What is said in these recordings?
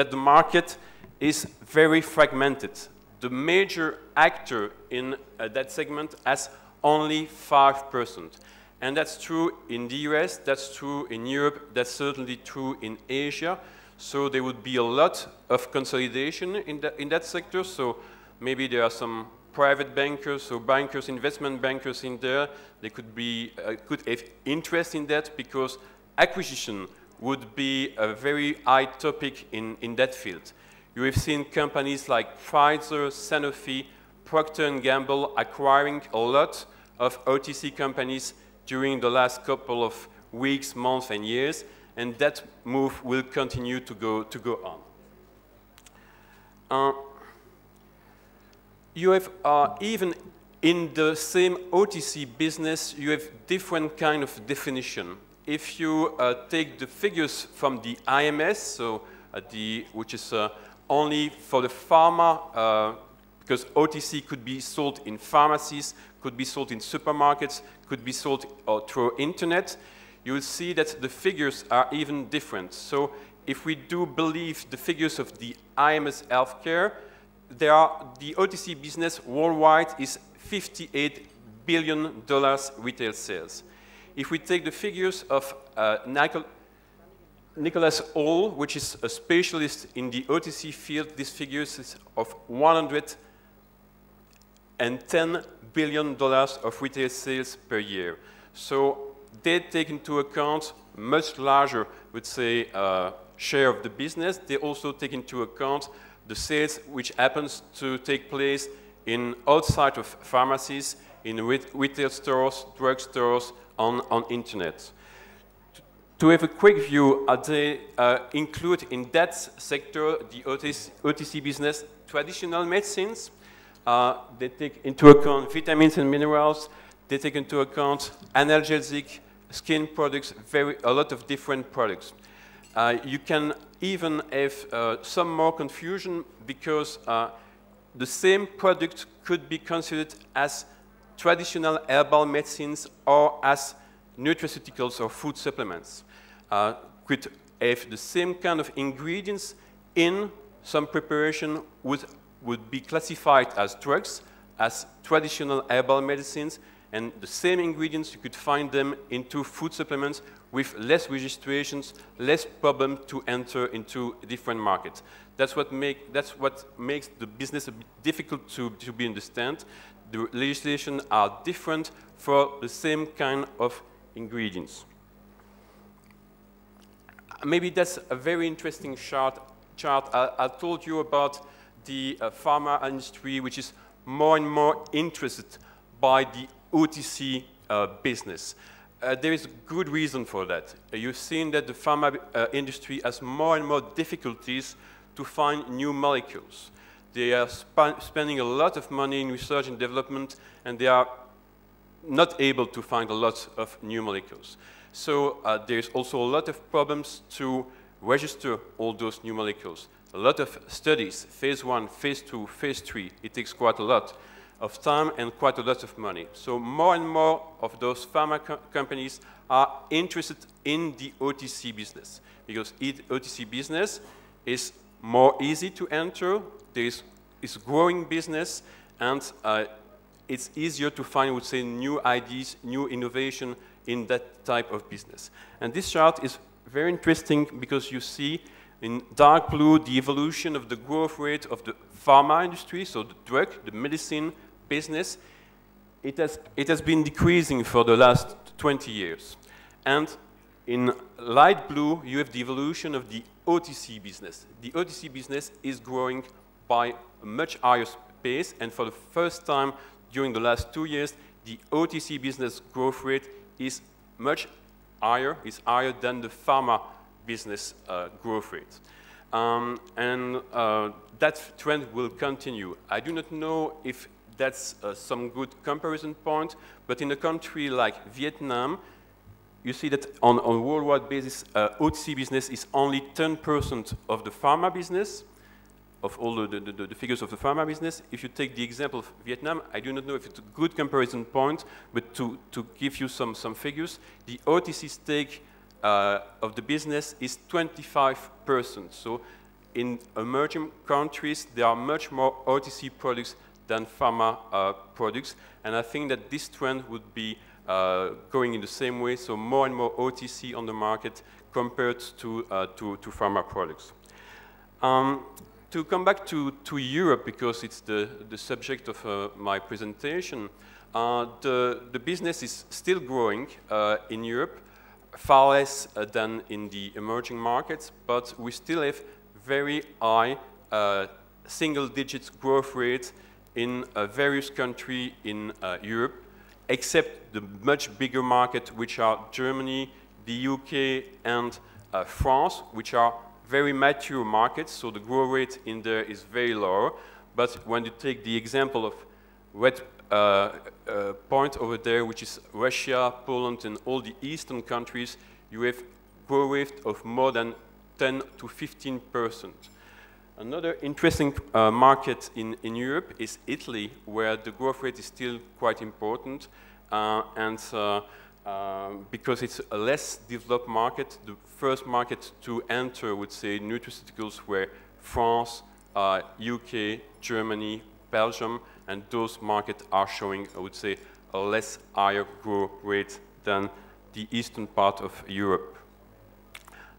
that the market is very fragmented. The major actor in that segment has only 5%. And that's true in the US, that's true in Europe, that's certainly true in Asia. So there would be a lot of consolidation in that sector. So maybe there are some private bankers or bankers, investment bankers in there. They could have interest in that because acquisition would be a very high topic in that field. You have seen companies like Pfizer, Sanofi, Procter & Gamble acquiring a lot of OTC companies during the last couple of weeks, months, and years, and that move will continue to go on. You have even in the same OTC business, you have different kind of definition. If you take the figures from the IMS, so which is only for the pharma, because OTC could be sold in pharmacies, could be sold in supermarkets, could be sold through internet, you will see that the figures are even different. So if we do believe the figures of the IMS Healthcare, the OTC business worldwide is $58 billion retail sales. If we take the figures of Nicholas Hall, which is a specialist in the OTC field, this figures is of $110 billion of retail sales per year. So they take into account much larger, would say, share of the business. They also take into account the sales which happens to take place outside of pharmacies, in retail stores, drugstores, on internet. To have a quick view, they include in that sector the OTC business traditional medicines. They take into account vitamins and minerals. They take into account analgesic, skin products, a lot of different products. You can even have some more confusion because the same product could be considered as traditional herbal medicines or as nutraceuticals or food supplements. Could have the same kind of ingredients in some preparation would be classified as drugs, as traditional herbal medicines, and the same ingredients, you could find them into food supplements with less registrations, less problem to enter into different markets. That's what makes the business a bit difficult to be understood. The legislation are different for the same kind of ingredients. Maybe that's a very interesting chart. I told you about the pharma industry, which is more and more interested by the OTC business. There is good reason for that. You've seen that the pharma industry has more and more difficulties to find new molecules. They are spending a lot of money in research and development, and they are not able to find a lot of new molecules. So there's also a lot of problems to register all those new molecules. A lot of studies, phase 1, phase 2, phase 3, it takes quite a lot of time and quite a lot of money. So more and more of those pharma companies are interested in the OTC business because OTC business is more easy to enter, it's growing business, and it's easier to find, I would say, new ideas, new innovation in that type of business. And this chart is very interesting because you see in dark blue the evolution of the growth rate of the pharma industry, so the drug, the medicine business. It has been decreasing for the last 20 years. And in light blue, you have the evolution of the OTC business. The OTC business is growing by a much higher pace, and for the first time during the last 2 years, the OTC business growth rate is much higher, is higher than the pharma business growth rate. That trend will continue. I do not know if that's some good comparison point, but in a country like Vietnam, you see that on a worldwide basis, OTC business is only 10% of the pharma business, of all the figures of the pharma business. If you take the example of Vietnam, I do not know if it's a good comparison point, but to give you some figures, the OTC stake of the business is 25%. So in emerging countries, there are much more OTC products than pharma products, and I think that this trend would be going in the same way, so more and more OTC on the market compared to pharma products. To come back to Europe, because it's the subject of my presentation, the business is still growing in Europe, far less than in the emerging markets, but we still have very high single-digit growth rates in various countries in Europe, except the much bigger market, which are Germany, the UK, and France, which are very mature markets, so the growth rate in there is very low. But when you take the example of red point over there, which is Russia, Poland, and all the eastern countries, you have growth rate of more than 10 to 15%. Another interesting market in Europe is Italy, where the growth rate is still quite important, because it's a less developed market. The first market to enter, I would say, nutraceuticals were France, UK, Germany, Belgium, and those markets are showing, I would say, a less higher growth rate than the eastern part of Europe.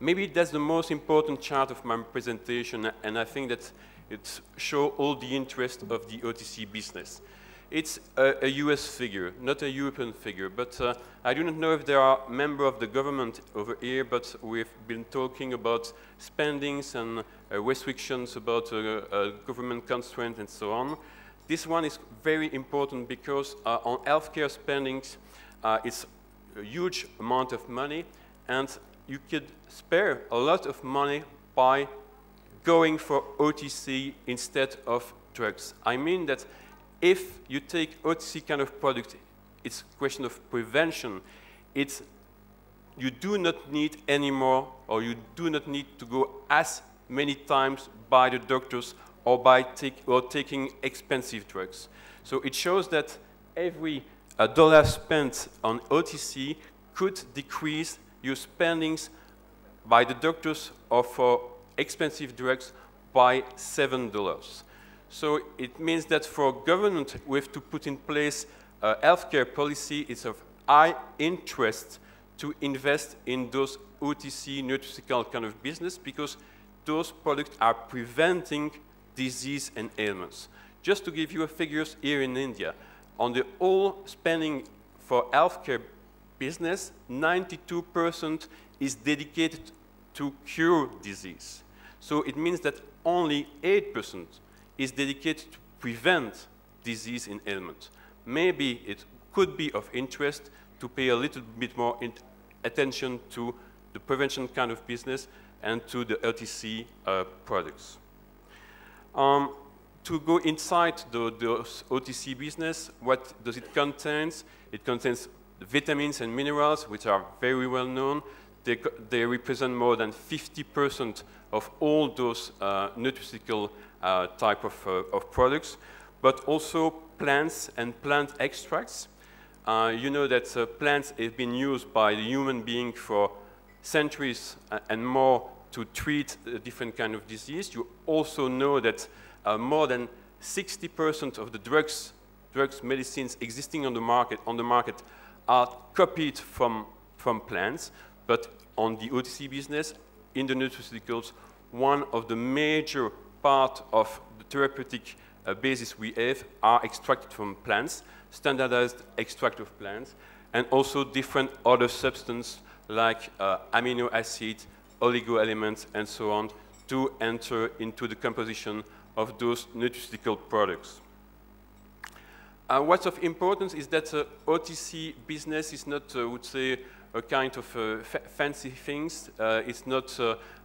Maybe that's the most important chart of my presentation, and I think that it shows all the interest of the OTC business. It's a US figure, not a European figure, but I do not know if there are members of the government over here, but we've been talking about spendings and restrictions about government constraints and so on. This one is very important because on healthcare spendings, it's a huge amount of money, and you could spare a lot of money by going for OTC instead of drugs. I mean that if you take OTC kind of product, it's a question of prevention. You do not need anymore, or you do not need to go as many times by the doctors or by taking expensive drugs. So it shows that every dollar spent on OTC could decrease your spendings by the doctors or for expensive drugs by $7. So it means that for government, we have to put in place a healthcare policy. It's of high interest to invest in those OTC nutraceutical kind of business, because those products are preventing disease and ailments. Just to give you a figures here in India, on the whole spending for healthcare business, 92% is dedicated to cure disease. So it means that only 8% is dedicated to prevent disease and ailment. Maybe it could be of interest to pay a little bit more attention to the prevention kind of business and to the OTC products. To go inside those OTC business, what does it contain? It contains vitamins and minerals, which are very well known. They represent more than 50% of all those nutraceutical type of products, but also plants and plant extracts. You know that plants have been used by the human being for centuries and more to treat different kind of disease. You also know that more than 60% of the drugs, medicines existing on the market are copied from plants. But on the OTC business, in the nutraceuticals, one of the major part of the therapeutic basis we have are extracted from plants, standardized extract of plants, and also different other substances like amino acids, oligo elements, and so on, to enter into the composition of those nutraceutical products. What's of importance is that OTC business is not, I would say, a kind of fancy things. It's not,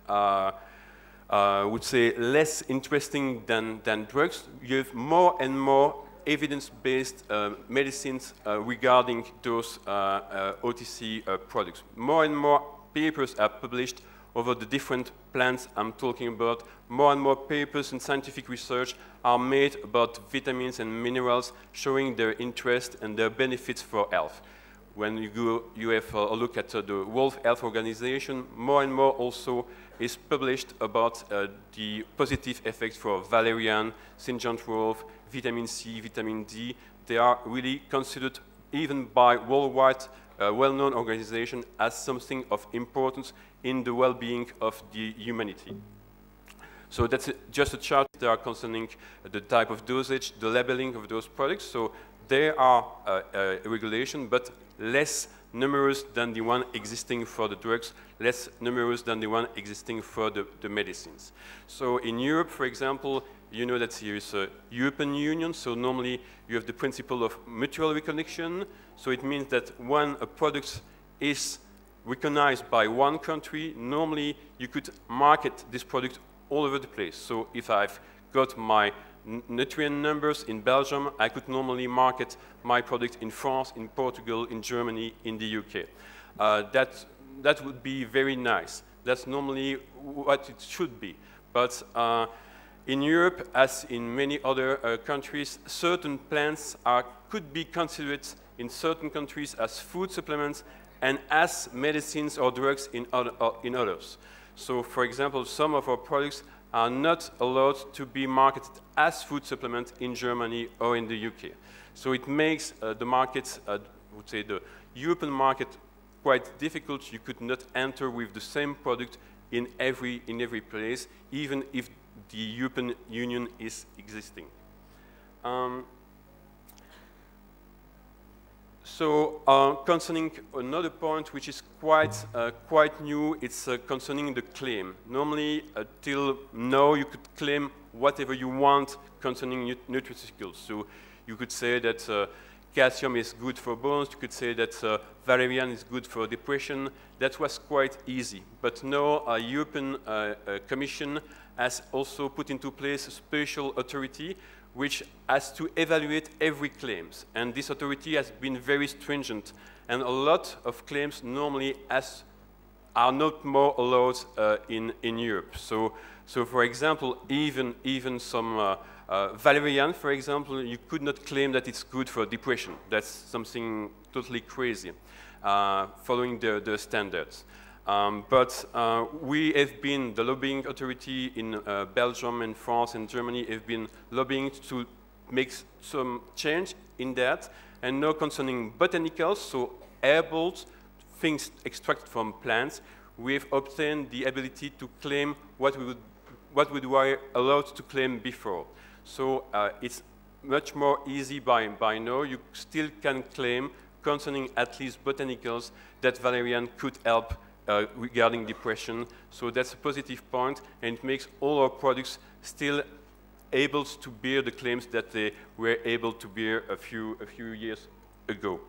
I would say, less interesting than drugs. You have more and more evidence-based medicines regarding those OTC products. More and more papers are published over the different plants I'm talking about. More and more papers and scientific research are made about vitamins and minerals, showing their interest and their benefits for health. When you have a look at the World Health Organization, more and more also is published about the positive effects for valerian, St. Wort, vitamin C, vitamin D. They are really considered even by worldwide well-known organizations as something of importance in the well-being of the humanity. So that's just a chart that are concerning the type of dosage, the labeling of those products. So there are regulation, but less numerous than the one existing for the drugs, less numerous than the one existing for the medicines. So in Europe, for example, you know that there is a European Union, so normally you have the principle of mutual recognition. So it means that when a product is recognized by one country, normally you could market this product all over the place. So if I've got my nutrient numbers in Belgium, I could normally market my product in France, in Portugal, in Germany, in the UK. That would be very nice. That's normally what it should be. But in Europe, as in many other countries, certain plants could be considered in certain countries as food supplements and as medicines or drugs in others. So, for example, some of our products are not allowed to be marketed as food supplements in Germany or in the UK. So it makes the market, I would say the European market, quite difficult. You could not enter with the same product in every place, even if the European Union is existing. Concerning another point which is quite new, it's concerning the claim. Normally, till now, you could claim whatever you want concerning nutraceuticals. So you could say that calcium is good for bones, you could say that valerian is good for depression. That was quite easy. But now, a European Commission has also put into place a special authority which has to evaluate every claims. And this authority has been very stringent. And a lot of claims normally are not more allowed in Europe. So for example, even some valerian, for example, you could not claim that it's good for depression. That's something totally crazy, following the standards. But we have been, the lobbying authority in Belgium and France and Germany have been lobbying to make some change in that. And now concerning botanicals, so herbals, things extracted from plants, we have obtained the ability to claim what we were allowed to claim before. So it's much more easy by now. You still can claim concerning at least botanicals that valerian could help regarding depression. So that's a positive point, and it makes all our products still able to bear the claims that they were able to bear a few years ago.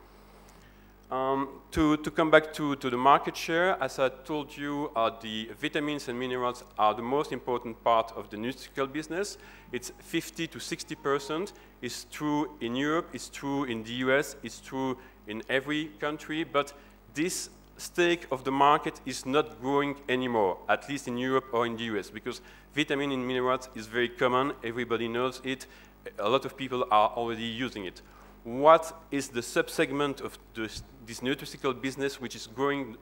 To come back to the market share, as I told you, the vitamins and minerals are the most important part of the nutraceutical business. It's 50 to 60%. It's true in Europe, it's true in the US, it's true in every country, but this stake of the market is not growing anymore, at least in Europe or in the US, because vitamin and minerals is very common, everybody knows it, a lot of people are already using it. What is the subsegment of this nutraceutical business which is growing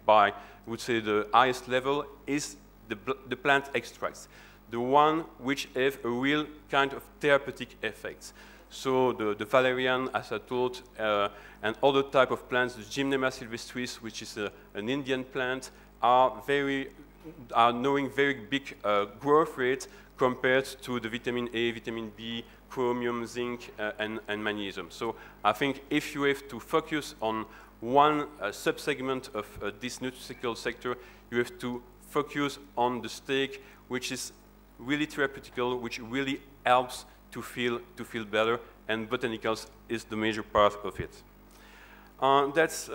by, I would say, the highest level is the plant extracts, the one which have a real kind of therapeutic effects. So the valerian, as I told, and other type of plants, the Gymnema sylvestris, which is an Indian plant, are knowing very big growth rate compared to the vitamin A, vitamin B, chromium, zinc, and magnesium. So I think if you have to focus on one subsegment of this nutraceutical sector, you have to focus on the stake which is really therapeutical, which really helps to feel better, and botanicals is the major part of it. That's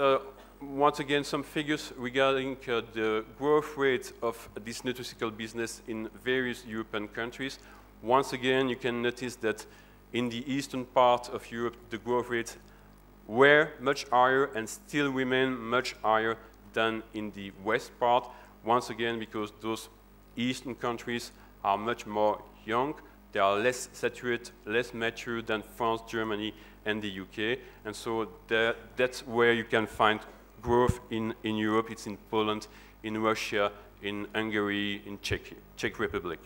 once again some figures regarding the growth rate of this nutraceutical business in various European countries. Once again, you can notice that in the eastern part of Europe, the growth rates were much higher and still remain much higher than in the west part. Once again, because those eastern countries are much more young, they are less saturated, less mature than France, Germany, and the UK. And so that's where you can find growth in Europe. It's in Poland, in Russia, in Hungary, in Czech Republic.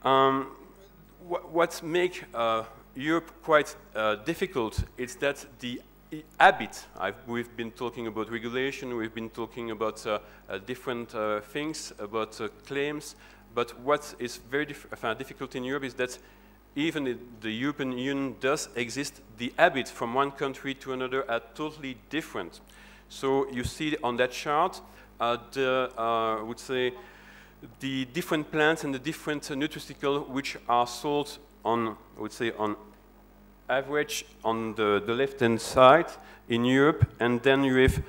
What makes Europe quite difficult is that the habit, we've been talking about regulation, we've been talking about different things, about claims, but what is very difficult in Europe is that even if the European Union does exist, the habits from one country to another are totally different. So you see on that chart, I would say, the different plants and the different nutraceuticals which are sold on, I would say, on average on the left-hand side in Europe, and then you have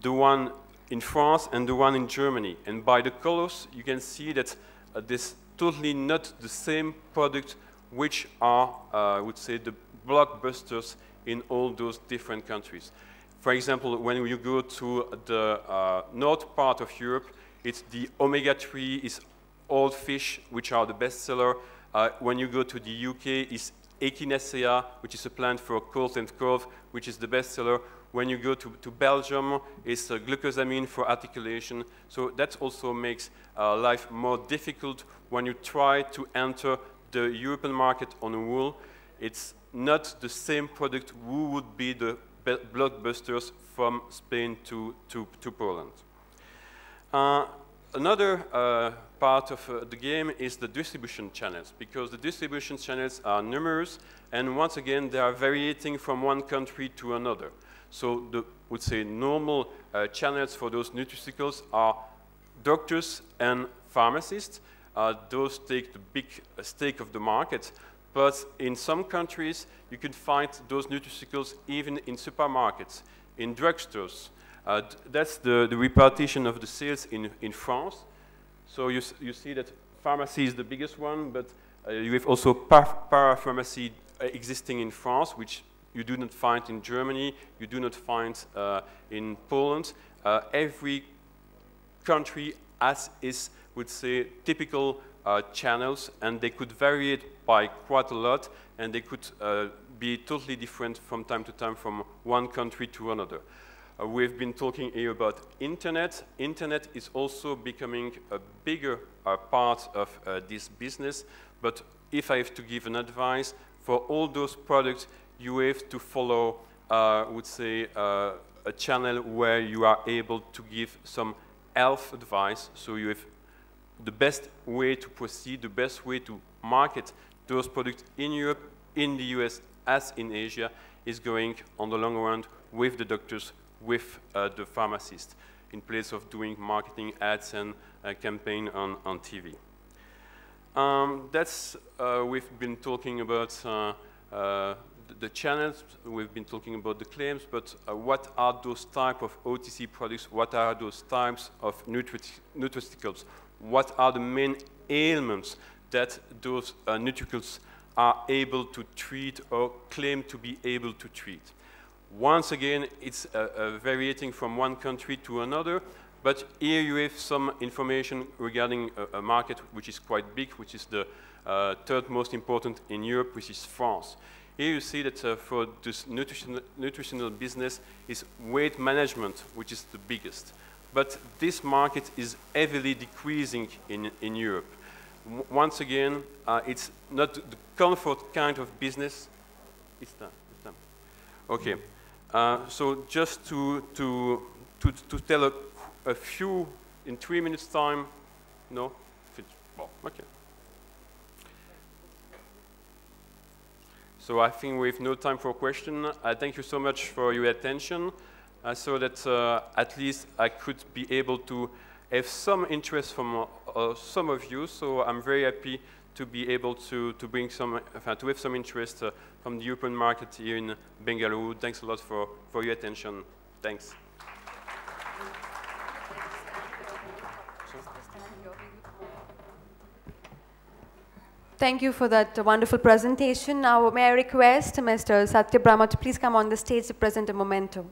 the one in France and the one in Germany. And by the colors, you can see that this totally not the same product which are, I would say, the blockbusters in all those different countries. For example, when you go to the north part of Europe, it's the omega-3 is old fish, which are the bestseller. When you go to the UK, it's Echinacea, which is a plant for cold and cough, which is the bestseller. When you go to Belgium, it's glucosamine for articulation. So that also makes life more difficult when you try to enter the European market on wool. It's not the same product who would be the blockbusters from Spain to Poland. Another part of the game is the distribution channels, because the distribution channels are numerous, and once again, they are varying from one country to another. So the, would say, normal channels for those nutraceuticals are doctors and pharmacists. Those take the big stake of the market, but in some countries, you can find those nutraceuticals even in supermarkets, in drugstores. That's the repartition of the sales in France. So you see that pharmacy is the biggest one, but you have also parapharmacy existing in France, which you do not find in Germany, you do not find in Poland. Every country has its, would say, typical channels, and they could vary it by quite a lot, and they could be totally different from time to time from one country to another. We've been talking here about internet. Internet is also becoming a bigger part of this business, but if I have to give an advice, for all those products, you have to follow, would say, a channel where you are able to give some health advice, so you have the best way to proceed, the best way to market those products in Europe, in the US, as in Asia, is going on the long run with the doctors, with the pharmacist, in place of doing marketing ads and campaign on TV. We've been talking about the channels, we've been talking about the claims, but what are those type of OTC products? What are those types of nutraceuticals? What are the main ailments that those nutraceuticals are able to treat or claim to be able to treat? Once again, it's varying from one country to another, but here you have some information regarding a market which is quite big, which is the third most important in Europe, which is France. Here you see that for this nutritional business is weight management, which is the biggest. But this market is heavily decreasing in Europe. Once again, it's not the comfort kind of business. It's done. It's done. Okay. So just to tell a few in 3 minutes time, no? Oh, okay. So I think we have no time for a question. Thank you so much for your attention. So that at least I could be able to have some interest from some of you. So I'm very happy to be able to bring some, to have some interest from the European market here in Bengaluru. Thanks a lot for your attention. Thanks. Thank you for that wonderful presentation. Now may I request Mr. Satya Brahma to please come on the stage to present a memento.